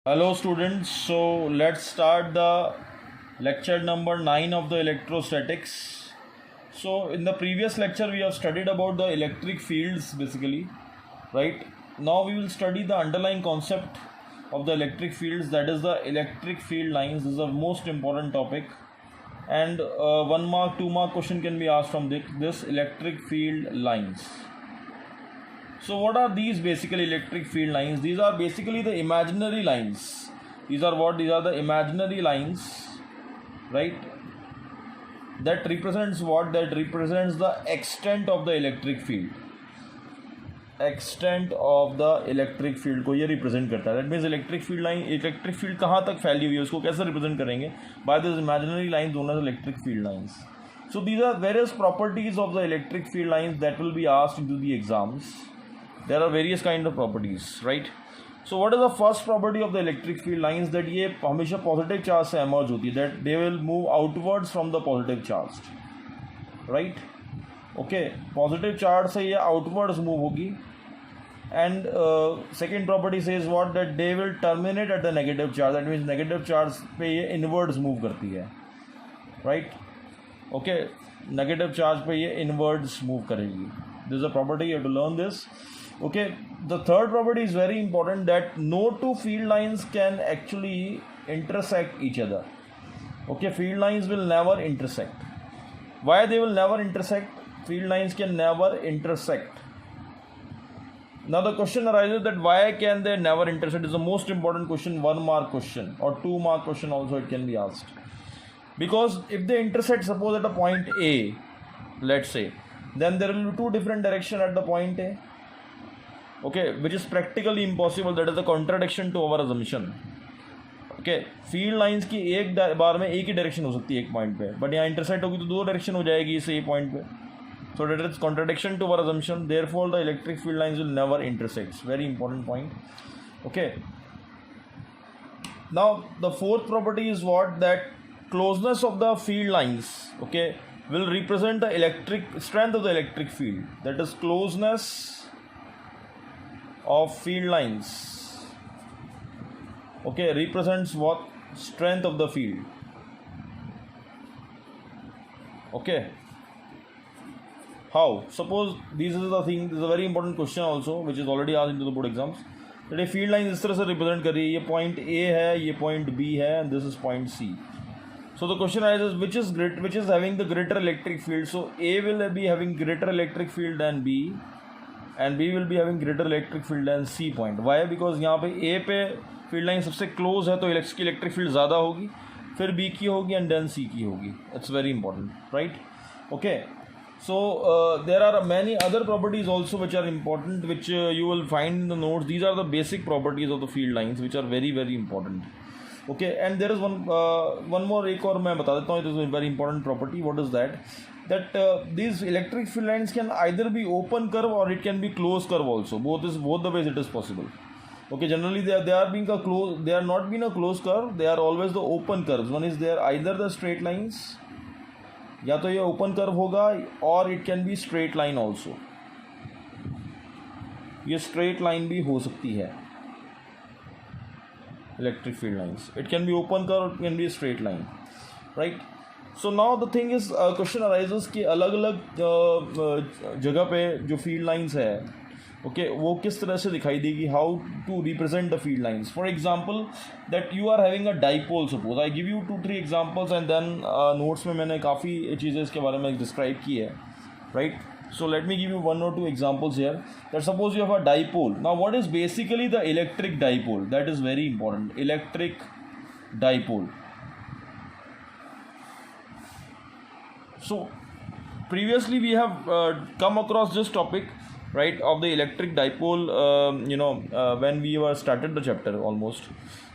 Hello students, so let's start the lecture number 9 of the electrostatics. So in the previous lecture we have studied about the electric fields basically, right? Now we will study the underlying concept of the electric fields, that is the electric field lines. This is the most important topic, and 1 mark 2 mark question can be asked from this electric field lines. So what are these basically electric field lines? These are basically the imaginary lines. These are what? These are the imaginary lines, right? That represents what? That represents the extent of the electric field. Extent of the electric field को ये represent करता है. That means electric field line, electric field कहाँ तक फैली हुई है उसको कैसे represent करेंगे? By these imaginary lines known as electric field lines. So these are various properties of the electric field lines that will be asked into the exams. There are various kind of properties, right? So what is the first property of the electric field lines? That ये हमेशा positive charge से emerge होती है. That they will move outwards from the positive charge, right? Okay, positive charge से ये outwards move होगी. And second property says what? That they will terminate at the negative charge. That means negative charge पे ये inwards move करती है, right? Okay, negative charge पे ये inwards move करेगी. This is a property, you have to learn this. Okay, the third property is very important, that no two field lines can actually intersect each other. Okay, field lines will never intersect. Why they will never intersect? Field lines can never intersect. Now the question arises that why can they never intersect? Is the most important question, 1 mark question or 2 mark question also it can be asked. Because if they intersect, suppose at a point A, let's say, then there will be two different directions at the point A. Okay, which is practically impossible. That is a contradiction to our assumption. Okay, field lines की एक बार में एक ही direction हो सकती है एक point पे, but यहाँ इंटरसेक्ट होगी तो दो डायरेक्शन हो जाएगी इसे पॉइंट पे. So that is contradiction to our assumption. Therefore, the electric field lines will never intersect. Very important point. Okay. Now the fourth property is what? That closeness of the field lines, okay, will represent the electric strength of the electric field. That is closeness of field lines, okay, represents what? Strength of the field. Okay, how? Suppose this is the thing, this is a very important question also which is already asked into the board exams, that a field line इस तरह से represent कर रही है, ये point A है, ये point B है, and this is point C. So the question arises, which is having the greater electric field? So A will be having greater electric field than B, and B will be having greater electric field than C point. Why? Because यहाँ पे A पे field line सबसे close है तो इसकी electric field ज़्यादा होगी, फिर B की होगी and then C की होगी. It's very important, right? Okay. So there are many other properties also which are important, which you will find in the notes. These are the basic properties of the field lines which are very very important. Okay, and there is one more एक और मैं बता देता हूँ. It is a very important property. What is that? That these electric field lines can either be open curve or it can be closed curve also. Both the ways it is possible. Okay, generally they are not being a closed curve. They are always the open curves. One is there either the straight lines, या तो ये open curve होगा, or it can be straight line also. ये straight line भी हो सकती है. Electric field lines, it can be open curve, it can be a straight line, right? So now the thing is, question arises कि अलग अलग जगह पे जो field lines है, okay, वो किस तरह से दिखाई देगी, how to represent the field lines. For example, that you are having a dipole. Suppose I give you 2-3 examples and then notes में मैंने काफ़ी चीज़ें इसके बारे में describe की है, right? So let me give you 1 or 2 examples here. That suppose you have a dipole. Now what is basically the electric dipole? That is very important. Electric dipole. So previously we have come across this topic, right, of the electric dipole, when we were started the chapter almost.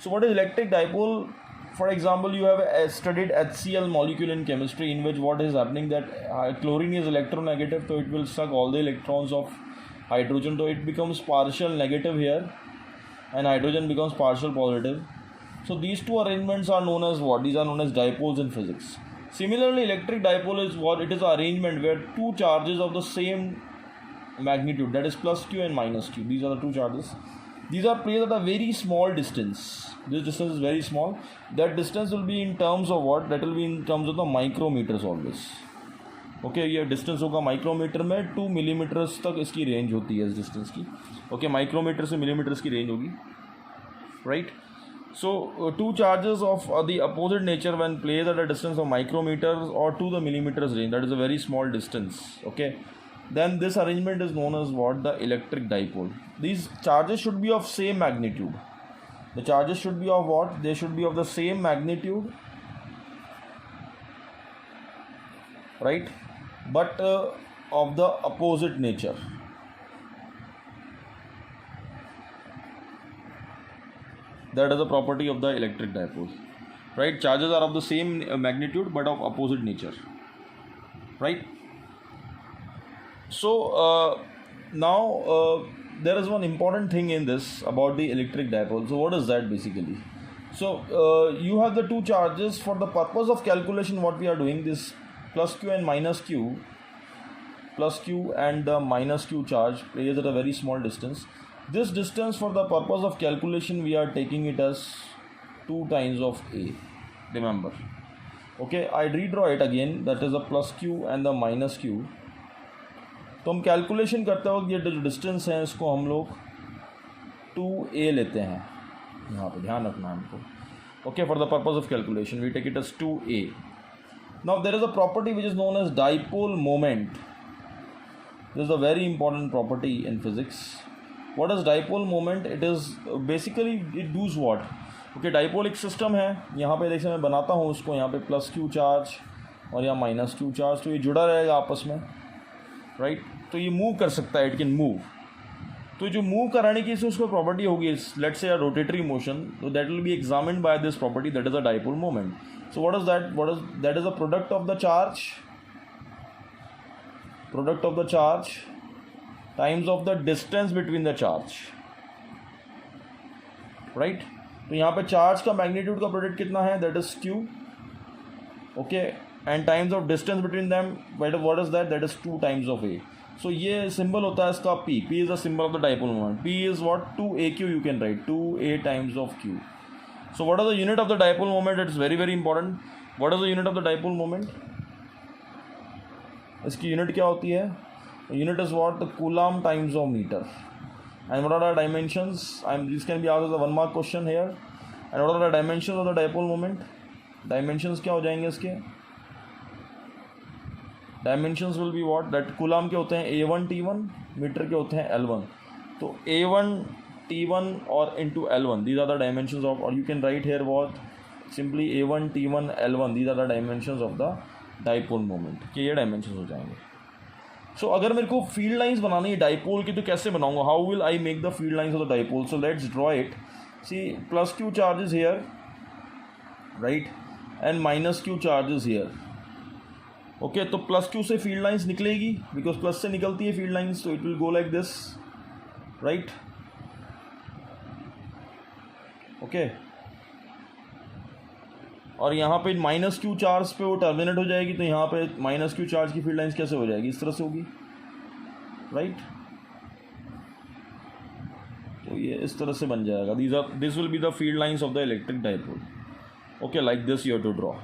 So what is electric dipole? For example, you have studied HCl molecule in chemistry, in which what is happening, that chlorine is electronegative, so it will suck all the electrons of hydrogen, so it becomes partial negative here, and hydrogen becomes partial positive. So these two arrangements are known as what? These are known as dipoles in physics. Similarly, electric dipole is what? It is an arrangement where two charges of the same magnitude, that is plus q and minus q, these are the two charges, These are placed at a very small distance. This distance is very small. That distance will be in terms of what? That will be in terms of the micrometers always. Okay, ये distance होगा micrometer में. 2 millimetres तक इसकी range होती है इस distance की. Okay, micrometer से मिलीमीटर्स की रेंज होगी, right. So two charges of the opposite nature when placed at a distance of micrometers or to the millimeters range, that is a very small distance. Okay, then this arrangement is known as what? The electric dipole. These charges should be of same magnitude. The charges should be of what? They should be of the same magnitude, right, but of the opposite nature. That is the property of the electric dipole, right? Charges are of the same magnitude but of opposite nature, right? So now there is one important thing in this about the electric dipole. So what is that basically? So you have the two charges. For the purpose of calculation, what we are doing, this plus q and minus q, plus q and the minus q charge placed at a very small distance. This distance, for the purpose of calculation, we are taking it as 2 times of a. Remember, okay, I redraw it again. That is the plus q and the minus q. तो हम calculation करते वक्त ये जो distance है इसको हम लोग 2a लेते हैं. यहाँ पे ध्यान रखना हमको. Okay, for the purpose of calculation we take it as 2a. Now there is a property which is known as dipole moment. This is a very important property in physics. What is dipole moment? It is basically it does what? Okay, dipole एक system है. यहाँ पे देखिए मैं बनाता हूँ उसको. यहाँ पे प्लस क्यू चार्ज और यहाँ माइनस क्यू चार्ज, तो ये जुड़ा रहेगा आपस में, राइट. तो ये मूव कर सकता है, इट कैन मूव. तो जो मूव कराने की उसको प्रॉपर्टी होगी, लेट्स से रोटेटरी मोशन, तो that will be examined by this property, that is a dipole moment. So what is that? That is a product of the charge, product of the charge times of the distance between the charge, right. तो यहाँ पे charge का magnitude का product कितना है? That is q. Okay, and times of distance between them, what is that? That is 2 times of a. सो ये symbol होता है इसका p. p is the symbol of the dipole moment. p is what? 2aq. You can write 2a times of q. So what is the unit of the dipole moment? It's very very important. What is the unit of the dipole moment? इसकी unit क्या होती है? Unit is what? The coulomb times of meter. And what are the dimensions? This can be asked as a 1 mark question here. And what are the dimensions of the dipole moment? Dimensions क्या हो जाएंगे इसके? Dimensions will be what? That coulomb के होते हैं A1 T1, metre के होते हैं L1. तो A1 T1 और into L1. These are the dimensions of, or you can write here what? Simply A1 T1 L1. These are the dimensions of the dipole moment. कि ये dimensions हो जाएंगे. सो अगर मेरे को फील्ड लाइंस बनानी है डाइपोल की, तो कैसे बनाऊंगा? How will I make the field lines of the dipole? So let's draw it. See, plus q charges here, right, and minus q charges here. Okay, तो प्लस क्यू से field lines निकलेगी, because plus से निकलती है field lines, तो it will go like this, right. Okay, और यहाँ पे माइनस क्यू चार्ज पे वो टर्मिनेट हो जाएगी, तो यहाँ पे माइनस क्यू चार्ज की फील्ड लाइंस कैसे हो जाएगी? इस तरह से होगी, राइट. तो ये इस तरह से बन जाएगा. This will be the field lines of the electric dipole. Okay, like this you have to draw.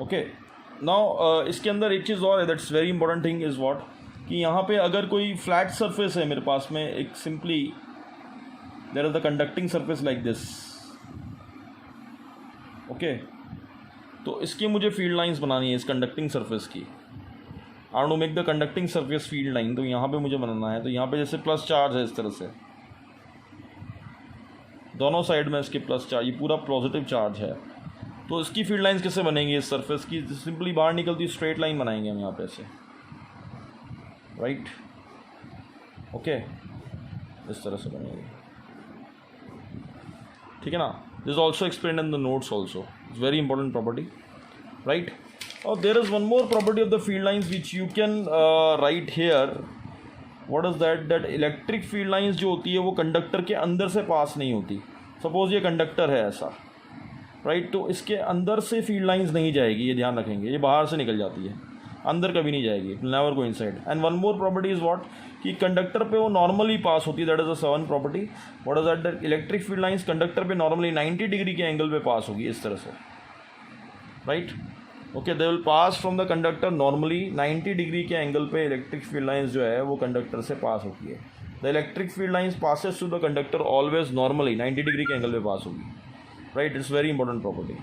Okay, now इसके अंदर एक चीज़ और है, that's very important thing is what, कि यहाँ पे अगर कोई फ्लैट सरफेस है मेरे पास में, एक simply there is the conducting surface like this. Okay, तो इसकी मुझे फील्ड लाइंस बनानी है इस कंडक्टिंग सरफेस की. I want to make the conducting surface field line. तो यहाँ पे मुझे बनाना है. तो यहाँ पे जैसे प्लस चार्ज है इस तरह से, दोनों साइड में इसके प्लस चार्ज, ये पूरा पॉजिटिव चार्ज है. तो इसकी फील्ड लाइंस कैसे बनेंगी इस सरफेस की? सिंपली बाहर निकलती स्ट्रेट लाइन बनाएंगे हम यहाँ पे ऐसे, राइट. ओके, इस तरह से बनेगी, ठीक है ना. This is also explained in the notes also. It's very important property, right? Oh, there is one more property of the field lines which you can write here. What is that? That electric field lines जो होती है वो conductor के अंदर से पास नहीं होती. Suppose ये कंडक्टर है ऐसा, राइट. तो इसके अंदर से फील्ड लाइंस नहीं जाएगी, ये ध्यान रखेंगे, ये बाहर से निकल जाती है. अंदर कभी नहीं जाएगी, never go inside. And one more property is what, कि कंडक्टर पे वो नॉर्मली पास होती है, that is a seven property. What is that, electric field lines conductor पे नॉर्मली 90 डिग्री के एंगल पे पास होगी इस तरह से, right. Okay, they will pass from the conductor normally 90 degree के एंगल पे इलेक्ट्रिक फील्ड लाइंस जो है वो कंडक्टर से पास होती है। The electric field lines passes to the conductor always normally 90 degree के एंगल पे पास होगी, right. It's very important property.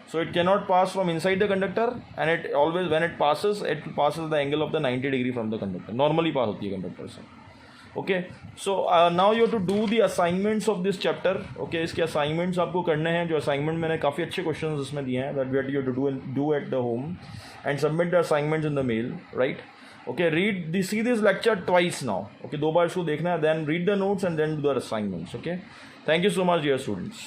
So it cannot pass from inside the conductor, and it always when it passes the angle of the 90 degree from the conductor. Normally pass होती है conductor से। Okay, so now you have to do the assignments of this chapter. Okay, इसके assignments आपको करने हैं, जो assignment मैंने काफ़ी अच्छे questions इसमें दिए हैं, that you have to do at the home and submit the assignments in the mail, right? Okay, see this lecture twice now. Okay, 2 बार इसको देखना है, then read the notes and then do the assignments. Okay, thank you so much dear students.